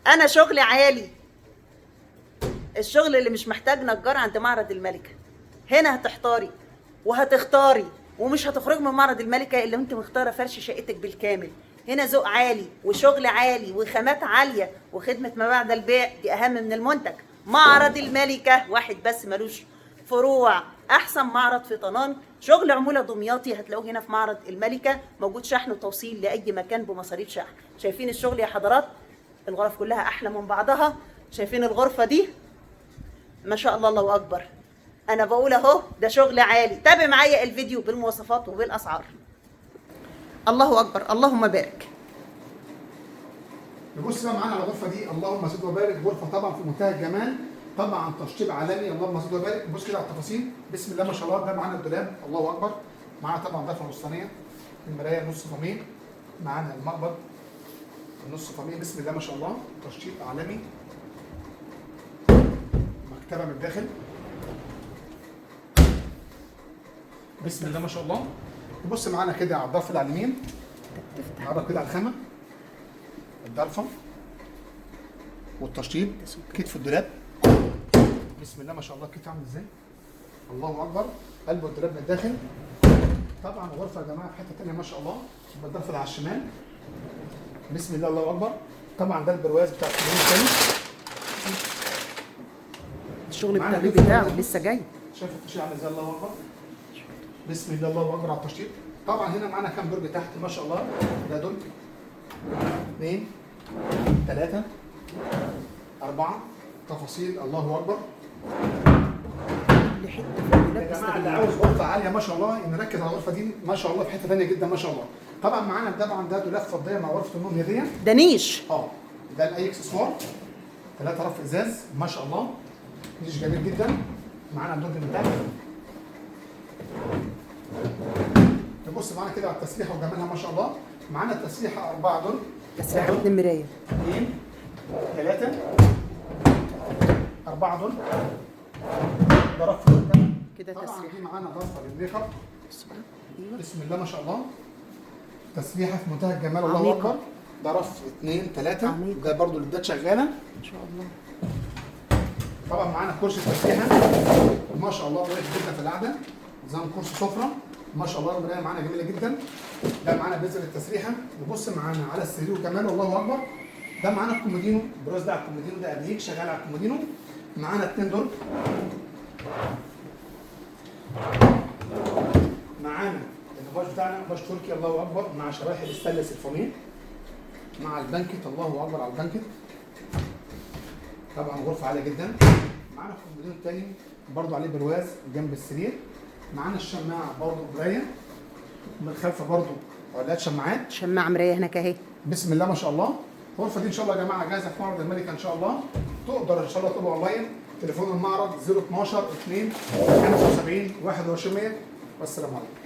انا شغلي عالي، الشغل اللي مش محتاج نجار عند معرض الملكه. هنا هتحتاري وهتختاري ومش هتخرجي من معرض الملكه الا وانت مختاره فرش شقتك بالكامل. هنا ذوق عالي وشغل عالي وخامات عاليه وخدمه ما بعد البيع، دي اهم من المنتج. معرض الملكه واحد بس ملوش فروع، احسن معرض في طنان. شغل عموله دمياطي هتلاقوه هنا في معرض الملكه، موجود شحن وتوصيل لاي مكان بمصاريف شحن. شايفين الشغل يا حضرات؟ الغرف كلها احلى من بعضها. شايفين الغرفه دي؟ ما شاء الله، الله اكبر. انا بقول اهو ده شغل عالي. تابع معايا الفيديو بالمواصفات وبالاسعار. الله اكبر، اللهم بارك. نبص بقى معانا على الغرفه دي، اللهم زد وبارك. غرفه طبعا في منتهى الجمال، طبعا تشطيب عالمي، اللهم زد وبارك. بص كده على التفاصيل، بسم الله ما شاء الله. ده معانا الدولاب، الله اكبر. معانا طبعا ضفه نصانيه، المرايه نص فمين، معانا المقبض النص فمين، بسم الله ما شاء الله. تشطيب عالمي، مكتبه من الداخل، بسم الله ما شاء الله. نبص معانا كده على الضفه اللي على اليمين، نقرب كده على الخامه، الضرفه والتشطيب، كتف الدولاب، بسم الله ما شاء الله. الكتف عامل ازاي، الله اكبر. قلب الدولاب من الداخل. طبعا الغرفه يا جماعه في حته ثانيه ما شاء الله، بالضرفه اللي على الشمال، بسم الله الله اكبر. طبعا ده البرواز بتاع الكومودين الثاني. الشغل بتاعه لسه جاي. شايف التشطيب عامل ازاي، الله اكبر. بسم الله الله اكبر على التشطيب. طبعا هنا معانا كام درج تحت ما شاء الله. ده درج 2 3 4 تفاصيل، الله اكبر. يا جماعه اللي عاوز غرفه عاليه ما شاء الله نركز على الغرفه دي ما شاء الله، في حته ثانيه جدا ما شاء الله. طبعا معانا ده دولاب فضيه مع غرفه النوم هديه، ده نيش. ده لاي اكسسوار، 3 رف ازاز ما شاء الله، نيش جميل جدا. معانا الدرج من تحت. نبص معانا كده على التسريحه وجمالها ما شاء الله. معانا التسريحه 4 درج، تسريحه 2 مرايه، 2 3 4 درج. ده رف كده طبعا تسريحه. دي معانا ضرفه للميك اب، بسم الله ما شاء الله. تسريحه في منتهى الجمال، الله اكبر. ده رف 2 3، ده برضو الليدات شغاله ان شاء الله. طبعا معانا كرسي تسريحه ما شاء الله، مريح جدا في القعده، نظام كرسي سفره ما شاء الله. المرايه معانا جميله جدا. ده معانا بذر التسريحه. نبص معانا على السرير وكمان، والله اكبر. ده معانا الكومودينو، البراز ده على الكومودينو، ده ابليك شغال على الكومودينو. معانا 2 درج. معانا النقاش بتاعنا نقاش تركي، الله اكبر، مع شرايح الاستانلس الفوميه، مع البانكت، الله اكبر على البانكت. طبعا غرفه عاليه جدا. معانا الكومودينو الثاني برضو عليه برواز جنب السرير. معانا الشماعه برضو مرايه، من الخلف برضو علاقات شماعات، شماعه مرايه هناك اهي، بسم الله ما شاء الله. الغرفه دي ان شاء الله يا جماعه جاهزه في معرض الملكه ان شاء الله. تقدر ان شاء الله تبقى اونلاين. تليفون المعرض 012 2 75 2100. والسلام عليكم.